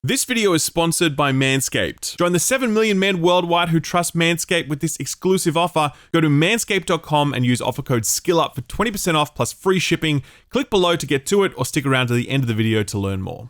This video is sponsored by Manscaped. Join the 7 million men worldwide who trust Manscaped with this exclusive offer. Go to manscaped.com and use offer code SKILLUP for 20% off plus free shipping. Click below to get to it or stick around to the end of the video to learn more.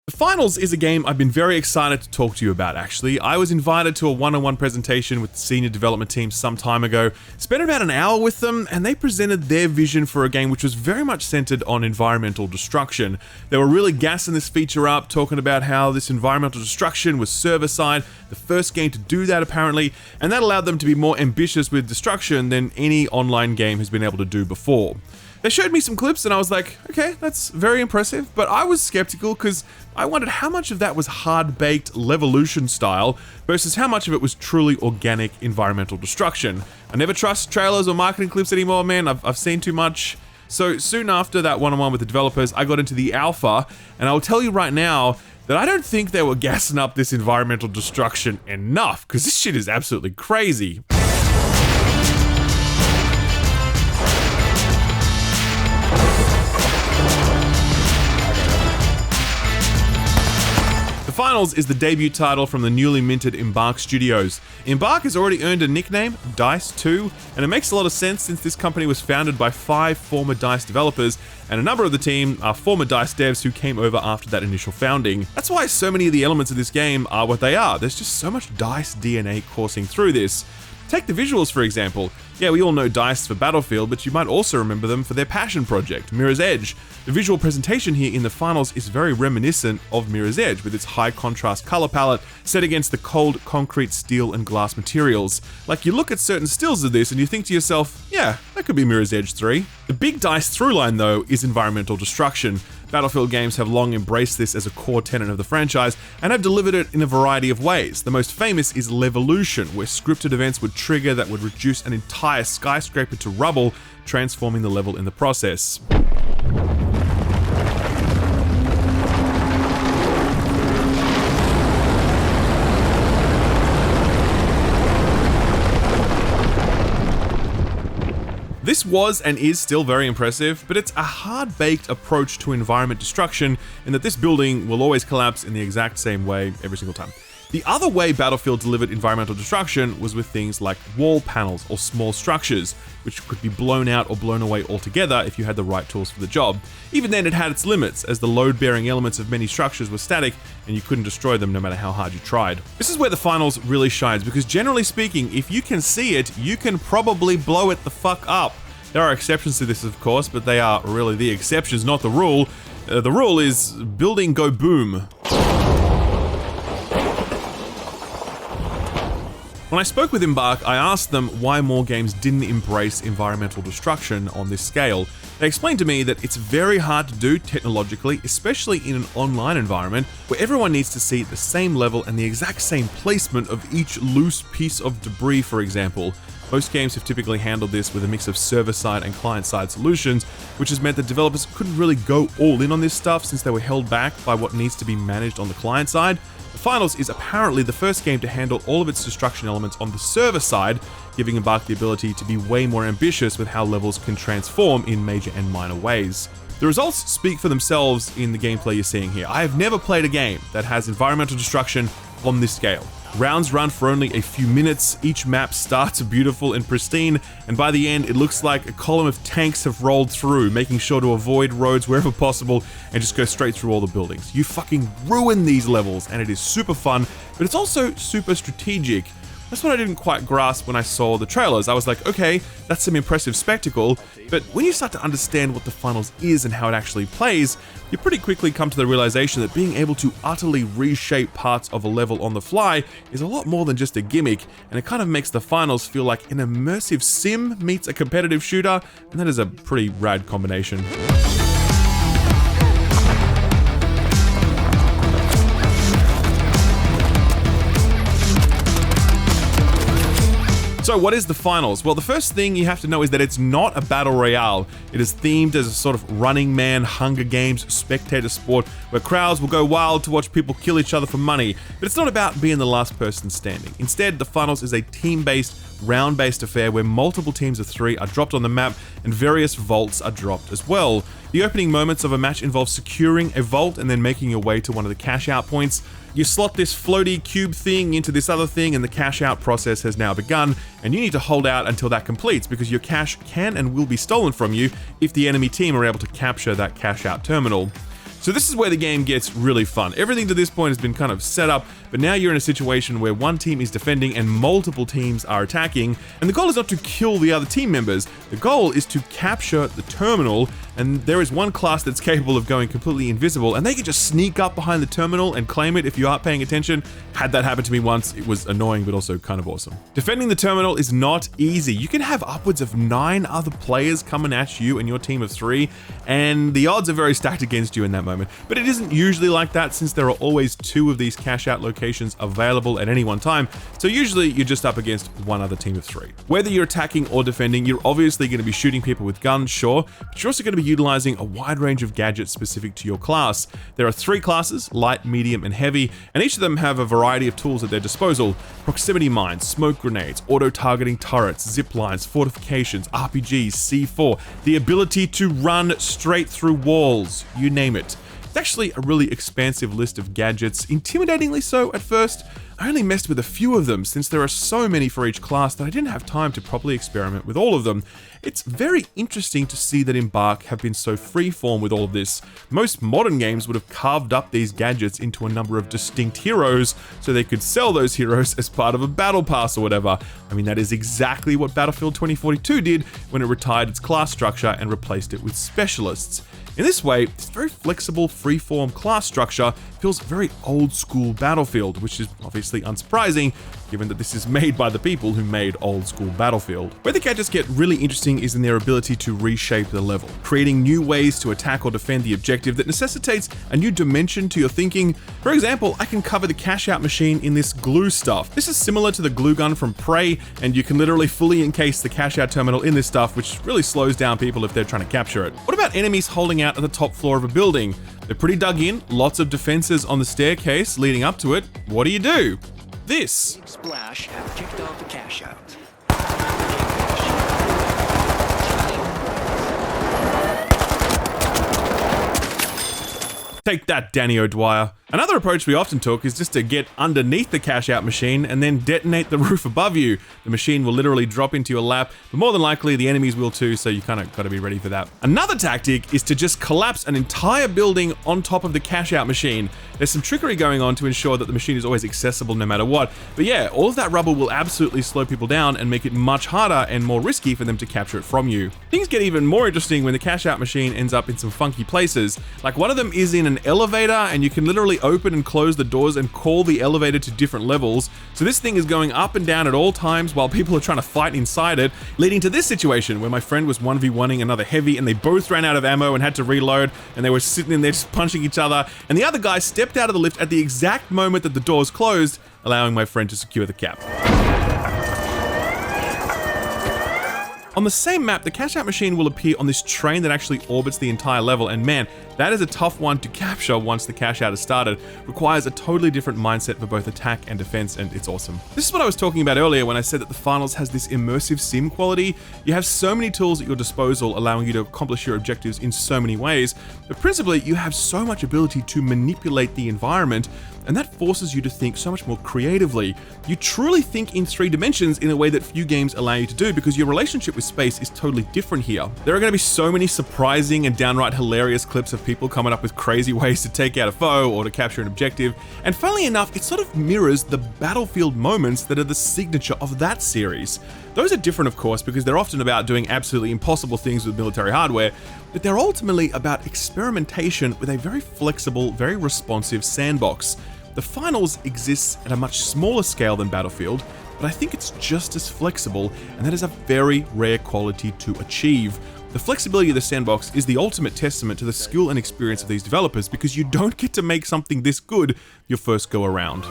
The Finals is a game I've been very excited to talk to you about, actually. I was invited to a one-on-one presentation with the senior development team some time ago, spent about an hour with them, and they presented their vision for a game which was very much centered on environmental destruction. They were really gassing this feature up, talking about how this environmental destruction was server-side, the first game to do that apparently, and that allowed them to be more ambitious with destruction than any online game has been able to do before. They showed me some clips and I was like, okay, that's very impressive, but I was skeptical because I wondered how much of that was hard-baked Levolution style versus how much of it was truly organic environmental destruction. I never trust trailers or marketing clips anymore, man. I've seen too much. So soon after that one-on-one with the developers, I got into the alpha, and I will tell you right now that I don't think they were gassing up this environmental destruction enough, because this shit is absolutely crazy. Finals is the debut title from the newly minted Embark Studios. Embark has already earned a nickname, DICE 2, and it makes a lot of sense since this company was founded by 5 former DICE developers, and a number of the team are former DICE devs who came over after that initial founding. That's why so many of the elements of this game are what they are. There's just so much DICE DNA coursing through this. Take the visuals, for example. Yeah, we all know DICE for Battlefield, but you might also remember them for their passion project, Mirror's Edge. The visual presentation here in the Finals is very reminiscent of Mirror's Edge, with its high contrast color palette set against the cold concrete, steel, and glass materials. Like, you look at certain stills of this and you think to yourself, yeah, that could be Mirror's Edge 3. The big DICE throughline, though, is environmental destruction. Battlefield games have long embraced this as a core tenet of the franchise and have delivered it in a variety of ways. The most famous is Levolution, where scripted events would trigger that would reduce an entire skyscraper to rubble, transforming the level in the process. This was and is still very impressive, but it's a hard-baked approach to environment destruction in that this building will always collapse in the exact same way every single time. The other way Battlefield delivered environmental destruction was with things like wall panels or small structures, which could be blown out or blown away altogether if you had the right tools for the job. Even then, it had its limits, as the load-bearing elements of many structures were static and you couldn't destroy them no matter how hard you tried. This is where the Finals really shines, because generally speaking, if you can see it, you can probably blow it the fuck up. There are exceptions to this, of course, but they are really the exceptions, not the rule. The rule is building go boom. When I spoke with Embark, I asked them why more games didn't embrace environmental destruction on this scale. They explained to me that it's very hard to do technologically, especially in an online environment where everyone needs to see the same level and the exact same placement of each loose piece of debris, for example. Most games have typically handled this with a mix of server-side and client-side solutions, which has meant that developers couldn't really go all in on this stuff since they were held back by what needs to be managed on the client side. The Finals is apparently the first game to handle all of its destruction elements on the server side, giving Embark the ability to be way more ambitious with how levels can transform in major and minor ways. The results speak for themselves in the gameplay you're seeing here. I have never played a game that has environmental destruction on this scale. Rounds run for only a few minutes, each map starts beautiful and pristine, and by the end it looks like a column of tanks have rolled through, making sure to avoid roads wherever possible and just go straight through all the buildings. You fucking ruin these levels, and it is super fun, but it's also super strategic. That's what I didn't quite grasp when I saw the trailers. I was like, okay, that's some impressive spectacle, but when you start to understand what the Finals is and how it actually plays, you pretty quickly come to the realization that being able to utterly reshape parts of a level on the fly is a lot more than just a gimmick, and it kind of makes the Finals feel like an immersive sim meets a competitive shooter, and that is a pretty rad combination. So what is the Finals? Well, the first thing you have to know is that it's not a battle royale. It is themed as a sort of Running Man, Hunger Games, spectator sport where crowds will go wild to watch people kill each other for money. But it's not about being the last person standing. Instead, the Finals is a team-based round-based affair where multiple teams of 3 are dropped on the map and various vaults are dropped as well. The opening moments of a match involve securing a vault and then making your way to one of the cash-out points. You slot this floaty cube thing into this other thing and the cash-out process has now begun, and you need to hold out until that completes because your cash can and will be stolen from you if the enemy team are able to capture that cash-out terminal. So this is where the game gets really fun. Everything to this point has been kind of set up, but now you're in a situation where one team is defending and multiple teams are attacking, and the goal is not to kill the other team members. The goal is to capture the terminal, and there is one class that's capable of going completely invisible, and they can just sneak up behind the terminal and claim it if you aren't paying attention. Had that happen to me once, it was annoying but also kind of awesome. Defending the terminal is not easy. You can have upwards of 9 other players coming at you and your team of 3, and the odds are very stacked against you in that moment. But it isn't usually like that since there are always 2 of these cash out locations available at any one time, so usually you're just up against one other team of 3. Whether you're attacking or defending, you're obviously going to be shooting people with guns, sure, but you're also going to be utilizing a wide range of gadgets specific to your class. There are 3 classes, light, medium, and heavy, and each of them have a variety of tools at their disposal: proximity mines, smoke grenades, auto-targeting turrets, zip lines, fortifications, RPGs, C4, the ability to run straight through walls, you name it. It's actually a really expansive list of gadgets, intimidatingly so at first. I only messed with a few of them since there are so many for each class that I didn't have time to properly experiment with all of them. It's very interesting to see that Embark have been so freeform with all of this. Most modern games would have carved up these gadgets into a number of distinct heroes so they could sell those heroes as part of a battle pass or whatever. I mean, that is exactly what Battlefield 2042 did when it retired its class structure and replaced it with specialists. In this way, this very flexible, freeform class structure feels very old school Battlefield, which is obviously unsurprising given that this is made by the people who made old school Battlefield. Where the gadgets get really interesting is in their ability to reshape the level, creating new ways to attack or defend the objective that necessitates a new dimension to your thinking. For example, I can cover the cash out machine in this glue stuff. This is similar to the glue gun from Prey, and you can literally fully encase the cash out terminal in this stuff, which really slows down people if they're trying to capture it. What about enemies holding out at the top floor of a building? They're pretty dug in, lots of defenses on the staircase leading up to it. What do? This. Splash have kicked off the cash out. Take that, Danny O'Dwyer. Another approach we often took is just to get underneath the cash out machine and then detonate the roof above you. The machine will literally drop into your lap, but more than likely the enemies will too, so you kind of got to be ready for that. Another tactic is to just collapse an entire building on top of the cash out machine. There's some trickery going on to ensure that the machine is always accessible no matter what, but yeah, all of that rubble will absolutely slow people down and make it much harder and more risky for them to capture it from you. Things get even more interesting when the cash out machine ends up in some funky places. Like one of them is in an elevator, and you can literally open and close the doors and call the elevator to different levels. So this thing is going up and down at all times while people are trying to fight inside it, leading to this situation where my friend was 1v1ing another heavy and they both ran out of ammo and had to reload, and they were sitting in there just punching each other, and the other guy stepped out of the lift at the exact moment that the doors closed, allowing my friend to secure the cap. On the same map, the cash out machine will appear on this train that actually orbits the entire level, and man, that is a tough one to capture once the cash out is started. Requires a totally different mindset for both attack and defense, and it's awesome. This is what I was talking about earlier when I said that the finals has this immersive sim quality. You have so many tools at your disposal, allowing you to accomplish your objectives in so many ways, but principally you have so much ability to manipulate the environment, and that forces you to think so much more creatively. You truly think in 3 dimensions in a way that few games allow you to do, because your relationship with space is totally different here. There are going to be so many surprising and downright hilarious clips of people coming up with crazy ways to take out a foe or to capture an objective, and funnily enough, it sort of mirrors the Battlefield moments that are the signature of that series. Those are different, of course, because they're often about doing absolutely impossible things with military hardware, but they're ultimately about experimentation with a very flexible, very responsive sandbox. The finals exists at a much smaller scale than Battlefield, but I think it's just as flexible, and that is a very rare quality to achieve. The flexibility of the sandbox is the ultimate testament to the skill and experience of these developers, because you don't get to make something this good your first go around.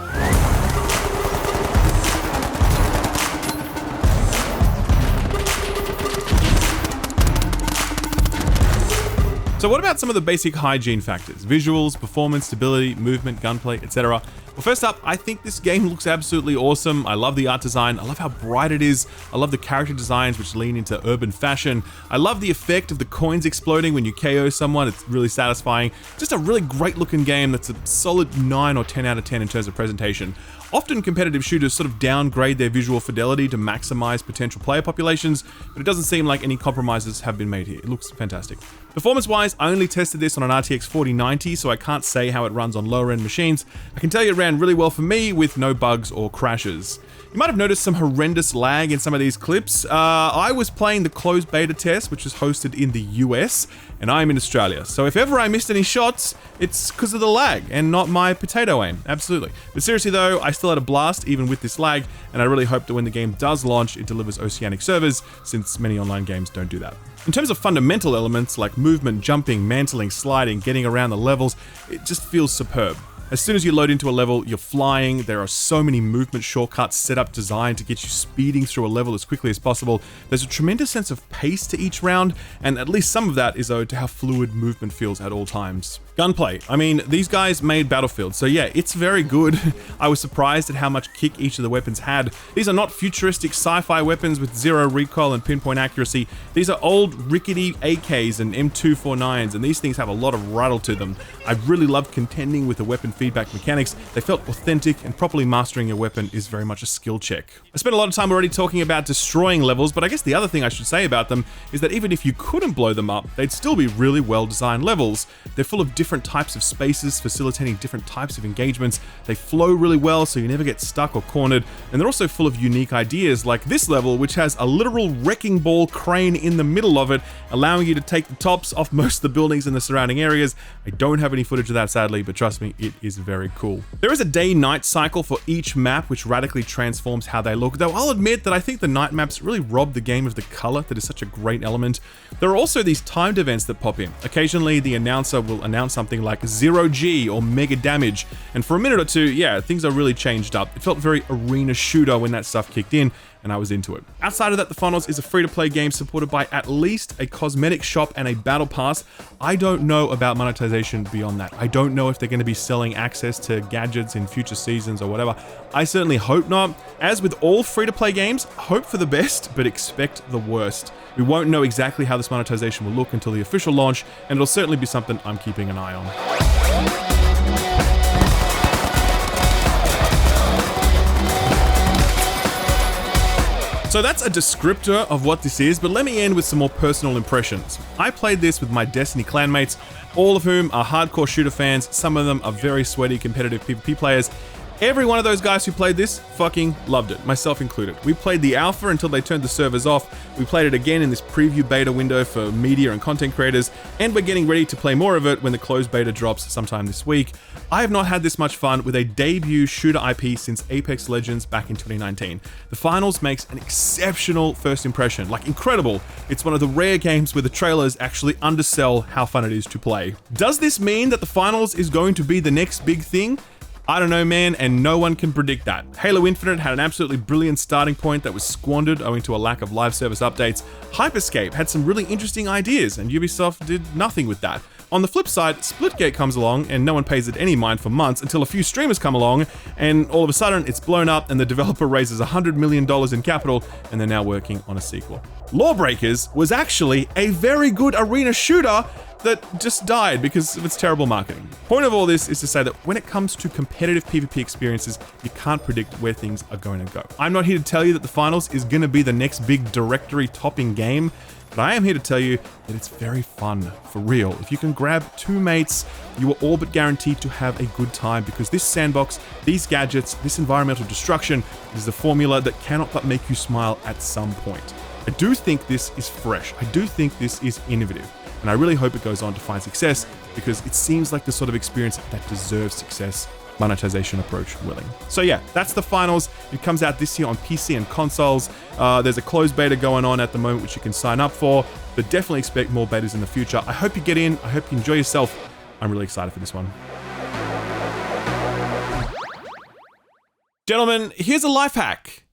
So what about some of the basic hygiene factors? Visuals, performance, stability, movement, gunplay, etc. Well, first up, I think this game looks absolutely awesome. I love the art design. I love how bright it is. I love the character designs, which lean into urban fashion. I love the effect of the coins exploding when you KO someone. It's really satisfying. Just a really great looking game that's a solid 9 or 10 out of 10 in terms of presentation. Often competitive shooters sort of downgrade their visual fidelity to maximize potential player populations, but it doesn't seem like any compromises have been made here. It looks fantastic. Performance-wise, I only tested this on an RTX 4090, so I can't say how it runs on lower-end machines. I can tell you it ran really well for me with no bugs or crashes. You might have noticed some horrendous lag in some of these clips. I was playing the closed beta test, which was hosted in the US, and I'm in Australia. So if ever I missed any shots, it's because of the lag and not my potato aim. Absolutely. But seriously though, I still had a blast even with this lag, and I really hope that when the game does launch, it delivers oceanic servers, since many online games don't do that. In terms of fundamental elements like movement, jumping, mantling, sliding, getting around the levels, it just feels superb. As soon as you load into a level, you're flying. There are so many movement shortcuts set up designed to get you speeding through a level as quickly as possible. There's a tremendous sense of pace to each round, and at least some of that is owed to how fluid movement feels at all times. Gunplay. I mean, these guys made Battlefield, so yeah, it's very good. I was surprised at how much kick each of the weapons had. These are not futuristic sci-fi weapons with zero recoil and pinpoint accuracy. These are old, rickety AKs and M249s, and these things have a lot of rattle to them. I really loved contending with the weapon feedback mechanics. They felt authentic, and properly mastering a weapon is very much a skill check. I spent a lot of time already talking about destroying levels, but I guess the other thing I should say about them is that even if you couldn't blow them up, they'd still be really well-designed levels. They're full of different types of spaces, facilitating different types of engagements. They flow really well, so you never get stuck or cornered, and they're also full of unique ideas, like this level, which has a literal wrecking ball crane in the middle of it, allowing you to take the tops off most of the buildings in the surrounding areas. I don't have any footage of that, sadly, but trust me, it is very cool. There is a day-night cycle for each map, which radically transforms how they look, though I'll admit that I think the night maps really rob the game of the color that is such a great element. There are also these timed events that pop in. Occasionally, the announcer will announce something like 0G or mega damage, and for a minute or two, yeah, things are really changed up. It felt very arena shooter when that stuff kicked in, and I was into it. Outside of that, The Finals is a free-to-play game supported by at least a cosmetic shop and a battle pass. I don't know about monetization beyond that. I don't know if they're going to be selling access to gadgets in future seasons or whatever. I certainly hope not. As with all free-to-play games, hope for the best, but expect the worst. We won't know exactly how this monetization will look until the official launch, and it'll certainly be something I'm keeping an eye on. So that's a descriptor of what this is, but let me end with some more personal impressions. I played this with my Destiny clanmates, all of whom are hardcore shooter fans. Some of them are very sweaty competitive PvP players. Every one of those guys who played this fucking loved it, myself included. We played the alpha until they turned the servers off. We played it again in this preview beta window for media and content creators, and we're getting ready to play more of it when the closed beta drops sometime this week. I have not had this much fun with a debut shooter IP since Apex Legends back in 2019. The Finals makes an exceptional first impression, like incredible. It's one of the rare games where the trailers actually undersell how fun it is to play. Does this mean that the Finals is going to be the next big thing? I don't know, man, and no one can predict that. Halo Infinite had an absolutely brilliant starting point that was squandered owing to a lack of live service updates. Hyperscape had some really interesting ideas, and Ubisoft did nothing with that. On the flip side, Splitgate comes along, and no one pays it any mind for months until a few streamers come along, and all of a sudden it's blown up, and the developer raises $100 million in capital, and they're now working on a sequel. Lawbreakers was actually a very good arena shooter that just died because of its terrible marketing. Point of all this is to say that when it comes to competitive PvP experiences, you can't predict where things are going to go. I'm not here to tell you that the Finals is going to be the next big directory-topping game, but I am here to tell you that it's very fun, for real. If you can grab two mates, you are all but guaranteed to have a good time, because this sandbox, these gadgets, this environmental destruction is the formula that cannot but make you smile at some point. I do think this is fresh. I do think this is innovative. And I really hope it goes on to find success, because it seems like the sort of experience that deserves success, monetization approach willing. So yeah, that's the Finals. It comes out this year on PC and consoles. There's a closed beta going on at the moment, which you can sign up for, but definitely expect more betas in the future. I hope you get in. I hope you enjoy yourself. I'm really excited for this one. Gentlemen, here's a life hack.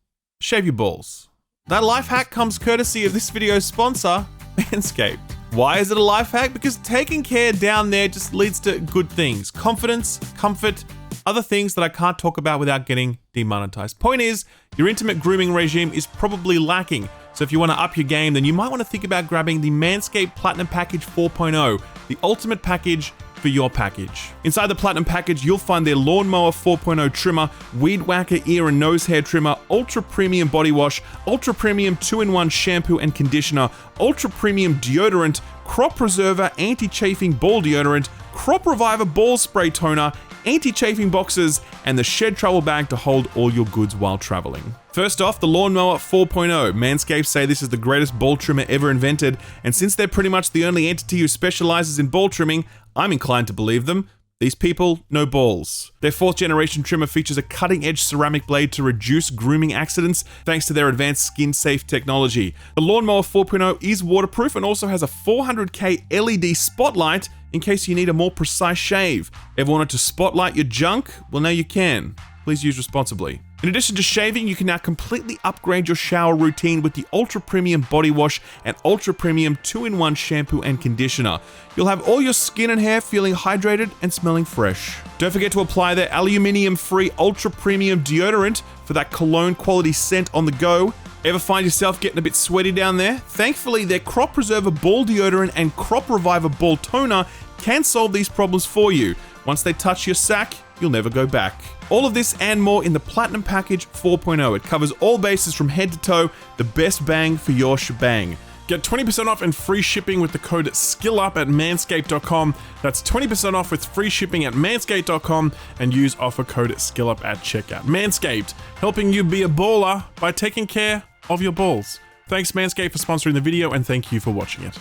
Shave your balls. That life hack comes courtesy of this video's sponsor, Manscaped. Why is it a life hack? Because taking care down there just leads to good things. Confidence, comfort, other things that I can't talk about without getting demonetized. Point is, your intimate grooming regime is probably lacking. So if you want to up your game, then you might want to think about grabbing the Manscaped Platinum Package 4.0, the ultimate package for your package. Inside the Platinum Package, you'll find their Lawnmower 4.0 trimmer, Weed Whacker ear and nose hair trimmer, Ultra Premium body wash, Ultra Premium 2-in-1 shampoo and conditioner, Ultra Premium deodorant, Crop Preserver anti-chafing ball deodorant, Crop Reviver ball spray toner, anti-chafing boxes, and the Shed Travel bag to hold all your goods while traveling. First off, the Lawnmower 4.0. Manscaped say this is the greatest ball trimmer ever invented, and since they're pretty much the only entity who specializes in ball trimming, I'm inclined to believe them. These people know balls. Their 4th generation trimmer features a cutting-edge ceramic blade to reduce grooming accidents thanks to their advanced skin-safe technology. The Lawnmower 4.0 is waterproof and also has a 400K LED spotlight in case you need a more precise shave. Ever wanted to spotlight your junk? Well, now you can. Please use responsibly. In addition to shaving, you can now completely upgrade your shower routine with the Ultra Premium Body Wash and Ultra Premium 2-in-1 Shampoo and Conditioner. You'll have all your skin and hair feeling hydrated and smelling fresh. Don't forget to apply their aluminium-free Ultra Premium Deodorant for that cologne quality scent on the go. Ever find yourself getting a bit sweaty down there? Thankfully, their Crop Preserver Ball Deodorant and Crop Reviver Ball Toner can solve these problems for you. Once they touch your sack, you'll never go back. All of this and more in the Platinum Package 4.0. It covers all bases from head to toe, the best bang for your shebang. Get 20% off and free shipping with the code SKILLUP at manscaped.com. That's 20% off with free shipping at manscaped.com and use offer code SKILLUP at checkout. Manscaped, helping you be a baller by taking care of your balls. Thanks Manscaped for sponsoring the video, and thank you for watching it.